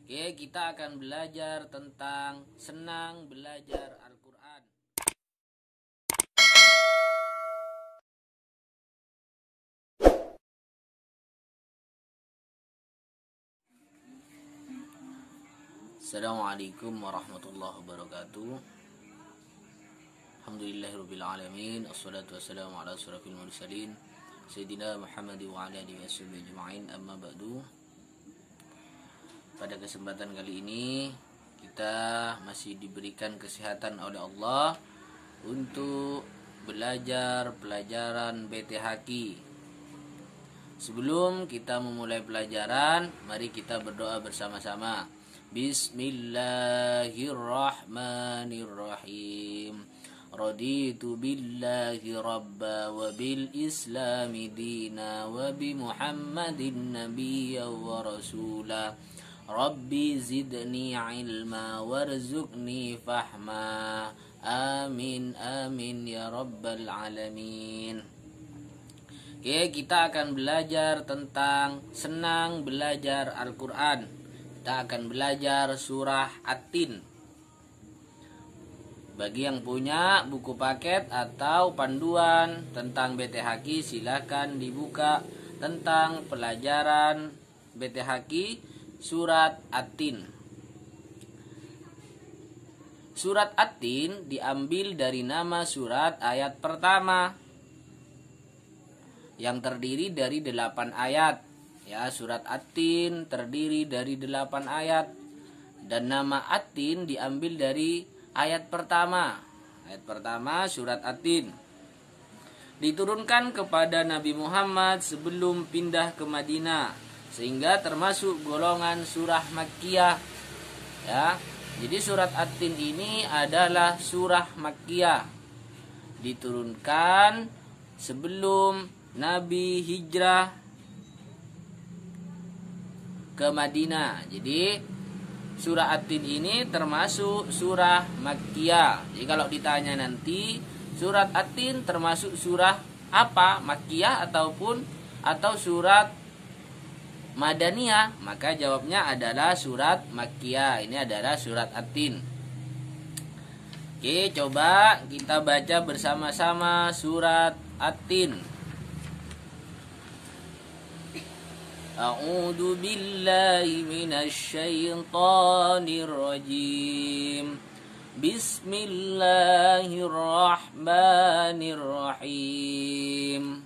Oke, kita akan belajar tentang senang belajar Al-Quran. Assalamualaikum warahmatullahi wabarakatuh. Alhamdulillahirrabbilalamin. Assalatu wassalamu ala asyrafil mursalin Sayyidina Muhammad wa ala alihi washabihi ajma'in. Amma ba'du. Pada kesempatan kali ini kita masih diberikan kesehatan oleh Allah untuk belajar pelajaran BTHQ. Sebelum kita memulai pelajaran, mari kita berdoa bersama-sama. Bismillahirrahmanirrahim. Raditu billahi rabba wa bil islami dina wa bi Muhammadin nabiyya wa rasula. Rabbi zidni ilma warzuqni fahma. Amin amin ya rabbal alamin. Oke, kita akan belajar tentang senang belajar Al-Quran. Kita akan belajar surah At-Tin. Bagi yang punya buku paket atau panduan tentang BTHQ, silakan dibuka tentang pelajaran BTHQ surat At-Tin. Surat At-Tin diambil dari nama surat ayat pertama yang terdiri dari 8 ayat. Ya, surat At-Tin terdiri dari 8 ayat. Dan nama At-Tin diambil dari ayat pertama. Ayat pertama surat At-Tin diturunkan kepada Nabi Muhammad sebelum pindah ke Madinah, sehingga termasuk golongan surah Makkiyah. Ya, jadi surat At-Tin ini adalah surah Makkiyah, diturunkan sebelum Nabi hijrah ke Madinah. Jadi surah At-Tin ini termasuk surah Makkiyah. Jadi kalau ditanya nanti surat At-Tin termasuk surah apa, Makkiyah atau surat Madaniyah, maka jawabnya adalah surat Makkiyah. Ini adalah surat At-Tin. Oke, coba kita baca bersama-sama surat At-Tin. A'udzu billahi minasy syaithanir rajim. Bismillahirrahmanirrahim.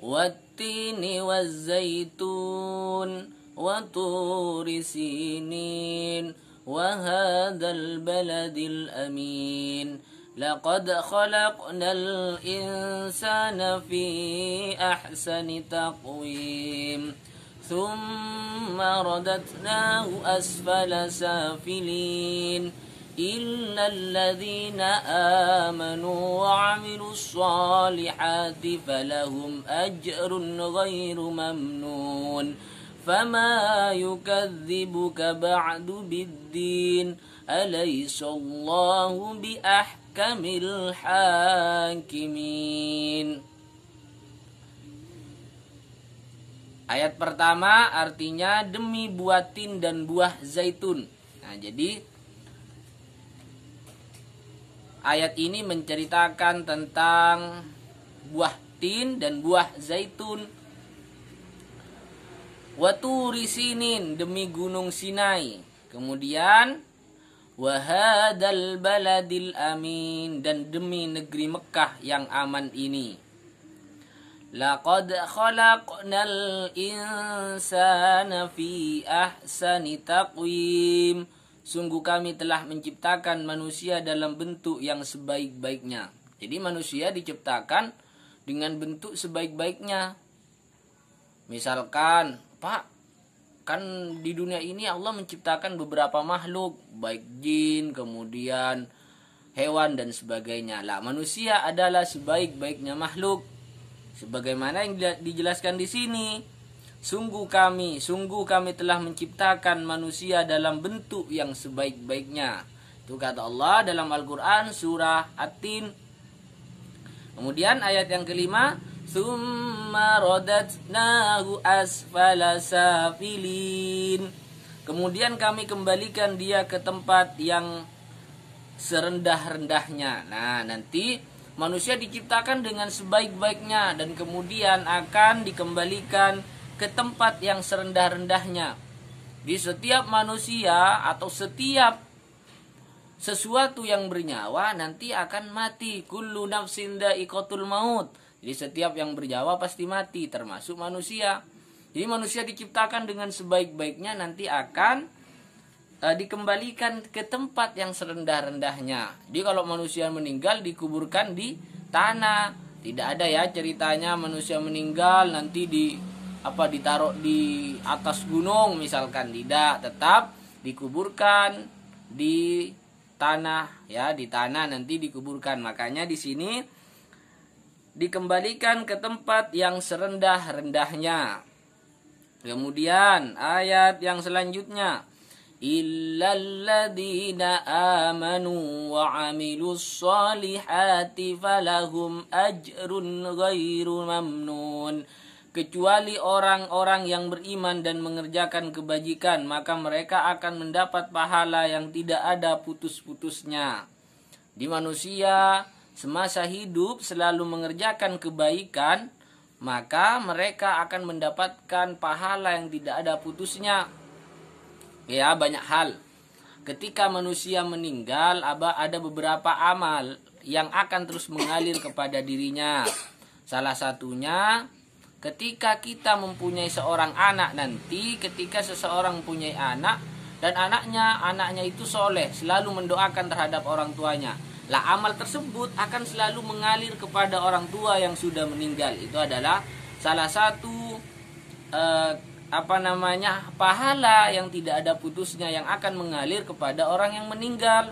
Wat-tini waz-zaitun wa turi sinin wa hadzal baladil amin. Laqad khalaqnal insana fi ahsani taqwim. Thumma radatnahu asfala safilin. إلا الذين آمنوا وعملوا الصالحات فلهم أجر غير ممنون فما يكذبك بعد بالدين أليس الله بأحكم الحاكمين. Ayat pertama artinya demi buah tin dan buah zaitun. Nah, jadi ayat ini menceritakan tentang buah tin dan buah zaitun. Wa turi sinin, demi gunung Sinai. Kemudian wa hadzal baladil amin, dan demi negeri Mekah yang aman ini. Laqad khalaqnal insana fi ahsani taqwim. Sungguh kami telah menciptakan manusia dalam bentuk yang sebaik-baiknya. Jadi manusia diciptakan dengan bentuk sebaik-baiknya. Misalkan, Pak, kan di dunia ini Allah menciptakan beberapa makhluk, baik jin, kemudian hewan dan sebagainya. Lah, manusia adalah sebaik-baiknya makhluk. Sebagaimana yang dijelaskan di sini. Sungguh kami telah menciptakan manusia dalam bentuk yang sebaik-baiknya. Itu kata Allah dalam Al-Quran surah At-Tin. Kemudian ayat yang kelima, Tsumma radatnahu asfala safilin. Kemudian kami kembalikan dia ke tempat yang serendah-rendahnya. Nah, nanti manusia diciptakan dengan sebaik-baiknya dan kemudian akan dikembalikan ke tempat yang serendah-rendahnya. Di setiap manusia atau setiap sesuatu yang bernyawa nanti akan mati. Kullu nafsin dha'iqatul maut. Jadi setiap yang bernyawa pasti mati, termasuk manusia. Jadi manusia diciptakan dengan sebaik-baiknya nanti akan dikembalikan ke tempat yang serendah-rendahnya. Jadi kalau manusia meninggal dikuburkan di tanah. Tidak ada ya ceritanya manusia meninggal nanti ditaruh di atas gunung misalkan. Tidak, tetap dikuburkan di tanah ya, di tanah nanti dikuburkan. Makanya di sini dikembalikan ke tempat yang serendah-rendahnya. Kemudian ayat yang selanjutnya, illalladzina amanu wa amilus solihati falahum ajrun ghairu mamnun. Kecuali orang-orang yang beriman dan mengerjakan kebajikan, maka mereka akan mendapat pahala yang tidak ada putus-putusnya. Di manusia semasa hidup selalu mengerjakan kebaikan, maka mereka akan mendapatkan pahala yang tidak ada putusnya. Ya, banyak hal. Ketika manusia meninggal, ada beberapa amal yang akan terus mengalir kepada dirinya. Salah satunya, ketika kita mempunyai seorang anak nanti, ketika seseorang mempunyai anak, dan anaknya itu soleh, selalu mendoakan terhadap orang tuanya. Lah amal tersebut akan selalu mengalir kepada orang tua yang sudah meninggal. Itu adalah salah satu pahala yang tidak ada putusnya yang akan mengalir kepada orang yang meninggal.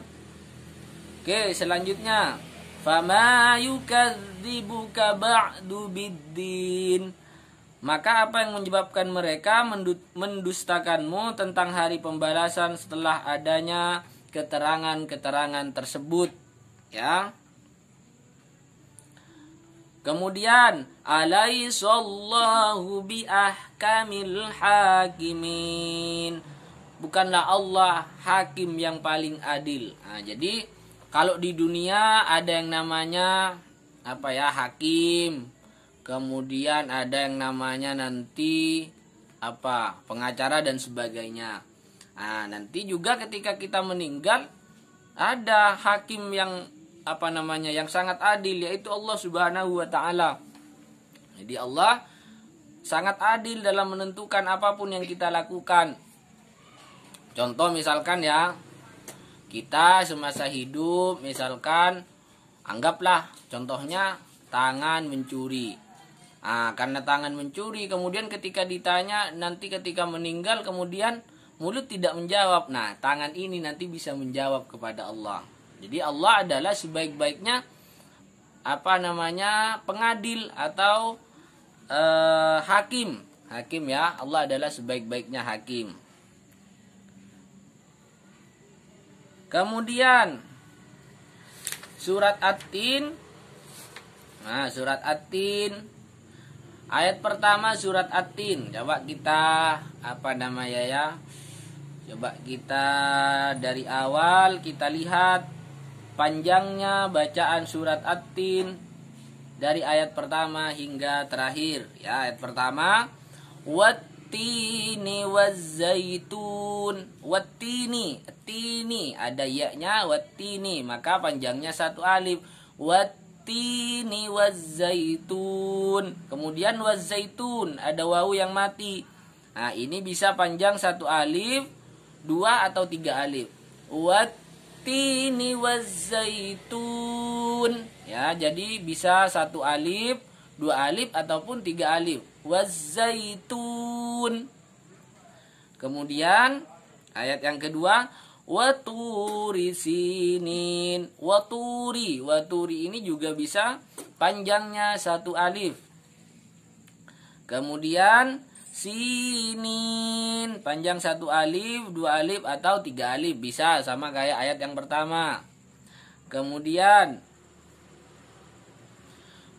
Oke, selanjutnya, fama yukadzibuka ba'du biddin. Maka apa yang menyebabkan mereka mendustakanmu tentang hari pembalasan setelah adanya keterangan-keterangan tersebut? Ya. Kemudian, alaisallahu biahkamil hakimin. Bukanlah Allah hakim yang paling adil. Nah, jadi kalau di dunia ada yang namanya hakim. Kemudian ada yang namanya nanti pengacara dan sebagainya. Nah, nanti juga ketika kita meninggal ada hakim yang yang sangat adil, yaitu Allah Subhanahu wa taala. Jadi Allah sangat adil dalam menentukan apapun yang kita lakukan. Contoh misalkan ya, kita semasa hidup misalkan anggaplah contohnya tangan mencuri. Nah, karena tangan mencuri, kemudian ketika ditanya nanti ketika meninggal, kemudian mulut tidak menjawab. Nah, tangan ini nanti bisa menjawab kepada Allah. Jadi Allah adalah sebaik-baiknya pengadil atau hakim. Hakim ya, Allah adalah sebaik-baiknya hakim. Kemudian surat At-Tin. Nah, surat At-Tin ayat pertama surat At-Tin. Coba kita Coba kita dari awal kita lihat panjangnya bacaan surat At-Tin dari ayat pertama hingga terakhir. Ya, ayat pertama, wattini wazzaitun. Wattini, tini ada ya-nya, wattini, maka panjangnya satu alif. Wattini wazzaitun. Kemudian wazzaitun ada wawu yang mati. Nah, ini bisa panjang satu alif, dua atau tiga alif. Wattini wazzaitun. Ya, jadi bisa satu alif, dua alif ataupun tiga alif. Wazzaitun. Kemudian ayat yang kedua, waturi sinin. Waturi ini juga bisa panjangnya satu alif. Kemudian sinin, panjang satu alif, dua alif atau tiga alif, bisa sama kayak ayat yang pertama. Kemudian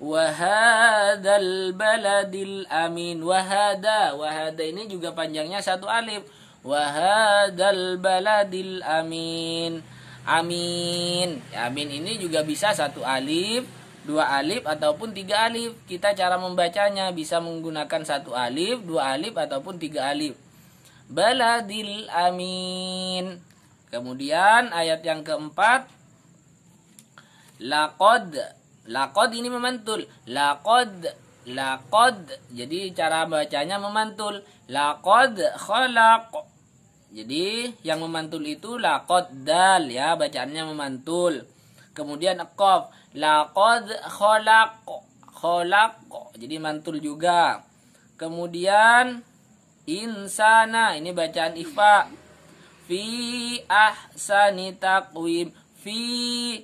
Wahadal baladil amin. Wahada ini juga panjangnya satu alif. Wahadal baladil amin. Amin. Amin ini juga bisa satu alif, dua alif ataupun tiga alif. Kita cara membacanya bisa menggunakan satu alif, dua alif ataupun tiga alif. Baladil amin. Kemudian ayat yang keempat, Laqad ini memantul. Laqad. Jadi cara bacanya memantul. Laqad khalaq. Jadi yang memantul itu laqad dal ya, bacaannya memantul. Kemudian qaf. Laqad khalaq. Jadi mantul juga. Kemudian insana, ini bacaan ikhfa. Fi ahsani taqwim. Fi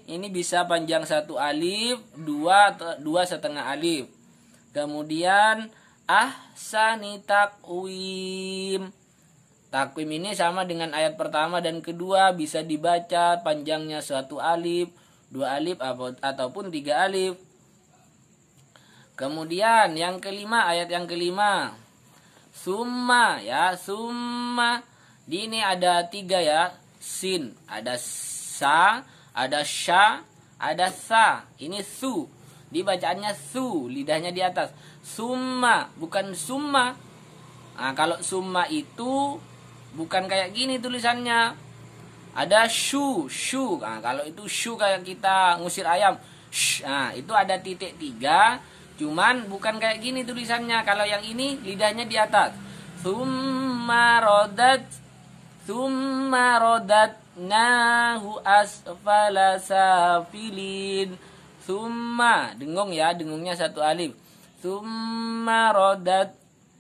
ini bisa panjang satu alif, dua setengah alif. Kemudian ahsani takwim. Takwim ini sama dengan ayat pertama dan kedua, bisa dibaca panjangnya satu alif, dua alif ataupun tiga alif. Kemudian yang kelima, ayat yang kelima, summa ya, summa. Di ini ada tiga ya, sin, ada sa, ada sya, ada sa. Ini su. Dibacaannya su, lidahnya di atas. Summa, bukan summa. Nah, kalau summa itu bukan kayak gini tulisannya. Ada shu. Nah, kalau itu shu kayak kita ngusir ayam. Nah, itu ada titik tiga. Cuman bukan kayak gini tulisannya. Kalau yang ini lidahnya di atas. Summa rodat nahu asfala safilin. Summa, dengong ya, dengungnya satu alif. Summa rodat.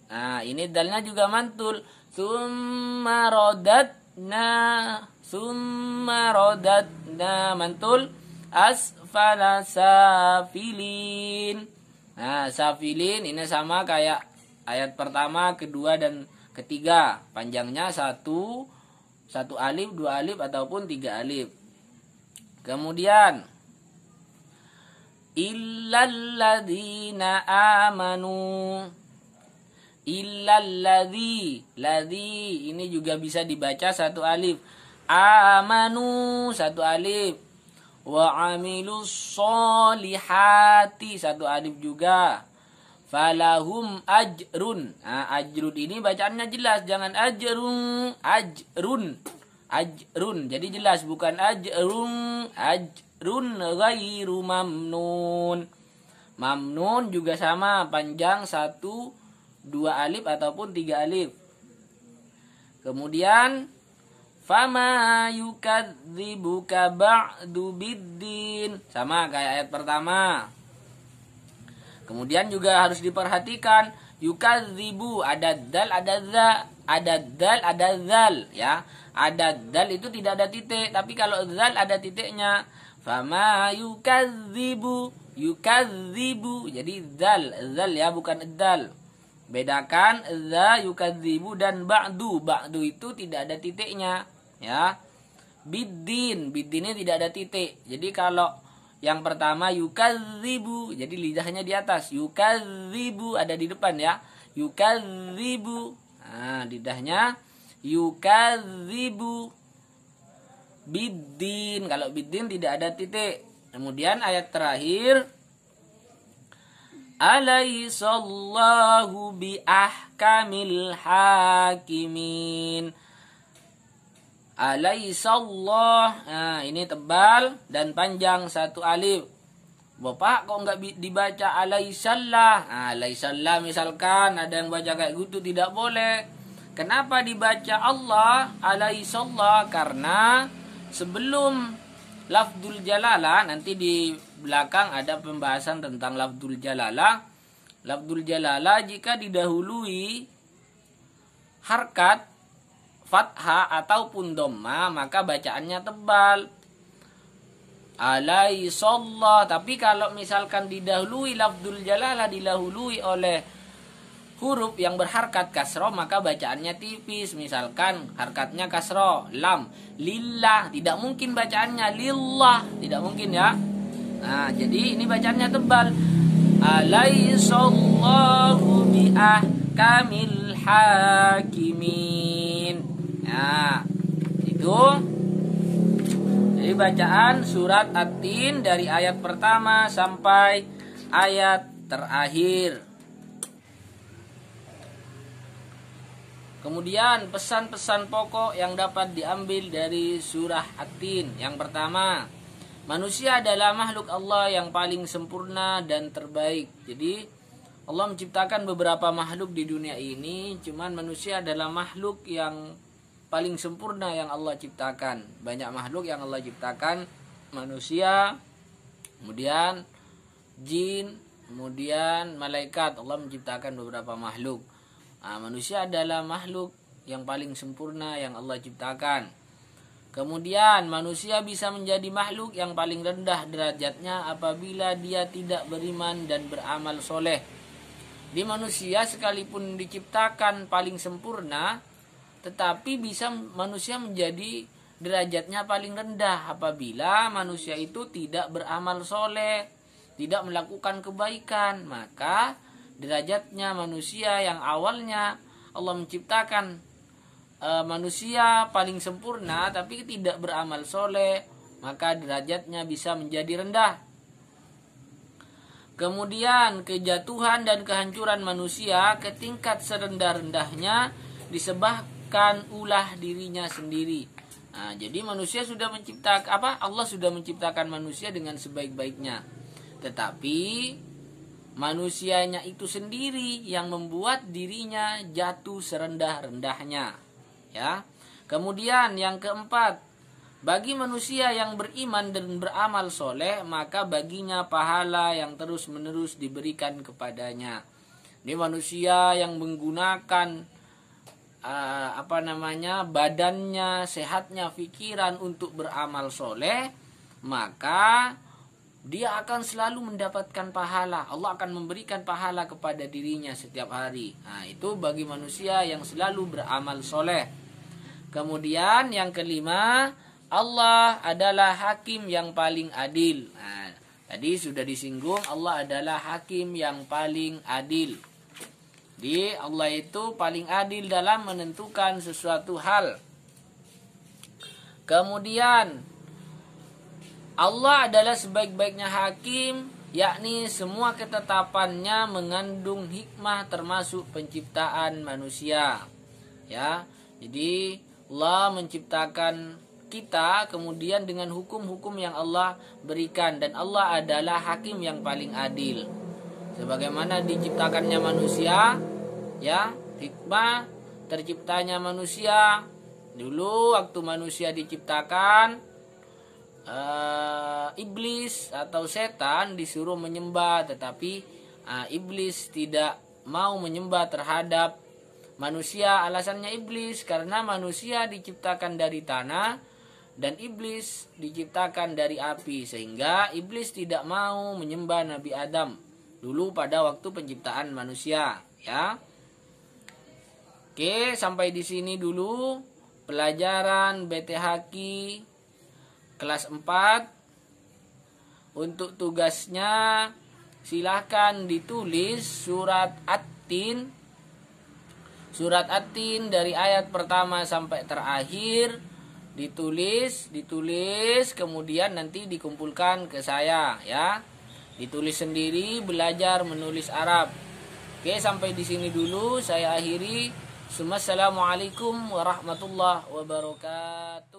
Nah, ini dalnya juga mantul. Summa rodat mantul. Asfala safilin. Nah, safilin ini sama kayak ayat pertama, kedua dan ketiga. Panjangnya satu alif, dua alif ataupun tiga alif. Kemudian illalladzina amanu. Ladzi ini juga bisa dibaca satu alif. Amanu satu alif. Wa amilus solihati satu alif juga. Falahum ajrun. Nah, ajrun ini bacaannya jelas, jangan ajrun. Jadi jelas, bukan ajrun ghairu mamnun. Mamnun juga sama, panjang satu, dua alif ataupun tiga alif. Kemudian fama yukadzibuka ba'du biddin, sama kayak ayat pertama. Kemudian juga harus diperhatikan yukadzibu, ada dal, ada za, ada dal, ada zal ya. Ada dal itu tidak ada titik, tapi kalau zal ada titiknya. Fama yukadzibu. Jadi zal ya, bukan dal. Bedakan za yukadzibu dan ba'du. Ba'du itu tidak ada titiknya ya. Biddin ini tidak ada titik. Jadi kalau yang pertama yukadzibu, jadi lidahnya di atas. Yukadzibu ada di depan ya. Yukadzibu. Nah, lidahnya yukadzibu. Biddin, kalau biddin tidak ada titik. Kemudian ayat terakhir, alaihissallahu biahkamil hakimin. Alaihissallah. Nah, ini tebal dan panjang satu alif. Bapak kok nggak dibaca alaihissallah? Alaihissallah misalkan ada yang baca kayak gitu, tidak boleh. Kenapa dibaca Allah alaihissallah? Karena sebelum lafdzul jalalah, nanti di belakang ada pembahasan tentang lafdzul jalalah. Lafdzul jalalah jika didahului harkat fathah ataupun dhamma, maka bacaannya tebal. Alaihissallah. Tapi kalau misalkan didahului lafdzul jalalah, didahului oleh huruf yang berharkat kasroh, maka bacaannya tipis. Misalkan harkatnya kasroh, lam, lillah, tidak mungkin bacaannya lillah, tidak mungkin ya. Nah, jadi ini bacaannya tebal. Alaisallahu biahkamil hakimin. Nah, itu jadi bacaan surat At-Tin dari ayat pertama sampai ayat terakhir. Kemudian pesan-pesan pokok yang dapat diambil dari surah At-Tin. Yang pertama, manusia adalah makhluk Allah yang paling sempurna dan terbaik. Jadi Allah menciptakan beberapa makhluk di dunia ini, cuman manusia adalah makhluk yang paling sempurna yang Allah ciptakan. Banyak makhluk yang Allah ciptakan, manusia, kemudian jin, kemudian malaikat. Allah menciptakan beberapa makhluk. Manusia adalah makhluk yang paling sempurna yang Allah ciptakan. Kemudian manusia bisa menjadi makhluk yang paling rendah derajatnya apabila dia tidak beriman dan beramal soleh. Di manusia sekalipun diciptakan paling sempurna, tetapi bisa manusia menjadi derajatnya paling rendah apabila manusia itu tidak beramal soleh, tidak melakukan kebaikan. Maka derajatnya manusia yang awalnya Allah menciptakan manusia paling sempurna tapi tidak beramal soleh, maka derajatnya bisa menjadi rendah. Kemudian kejatuhan dan kehancuran manusia ke tingkat serendah-rendahnya disebabkan ulah dirinya sendiri. Jadi manusia sudah menciptakan Allah sudah menciptakan manusia dengan sebaik-baiknya, tetapi manusianya itu sendiri yang membuat dirinya jatuh serendah-rendahnya, ya. Kemudian yang keempat, bagi manusia yang beriman dan beramal soleh, maka baginya pahala yang terus-menerus diberikan kepadanya. Ini manusia yang menggunakan badannya, sehatnya, pikiran untuk beramal soleh, maka dia akan selalu mendapatkan pahala. Allah akan memberikan pahala kepada dirinya setiap hari. Itu bagi manusia yang selalu beramal soleh. Kemudian yang kelima, Allah adalah hakim yang paling adil. Tadi sudah disinggung, Allah adalah hakim yang paling adil. Jadi Allah itu paling adil dalam menentukan sesuatu hal. Kemudian Allah adalah sebaik-baiknya hakim, yakni semua ketetapannya mengandung hikmah termasuk penciptaan manusia. Ya, jadi Allah menciptakan kita kemudian dengan hukum-hukum yang Allah berikan, dan Allah adalah hakim yang paling adil. Sebagaimana diciptakannya manusia, ya, hikmah terciptanya manusia. Dulu waktu manusia diciptakan, iblis atau setan disuruh menyembah, tetapi iblis tidak mau menyembah terhadap manusia. Alasannya iblis karena manusia diciptakan dari tanah dan iblis diciptakan dari api, sehingga iblis tidak mau menyembah Nabi Adam dulu pada waktu penciptaan manusia, ya. Oke, sampai di sini dulu pelajaran BTHQ kelas 4. Untuk tugasnya silahkan ditulis surat At-Tin. Surat At-Tin dari ayat pertama sampai terakhir ditulis, kemudian nanti dikumpulkan ke saya, ya. Ditulis sendiri, belajar menulis Arab. Oke, sampai di sini dulu saya akhiri. Assalamualaikum warahmatullahi wabarakatuh.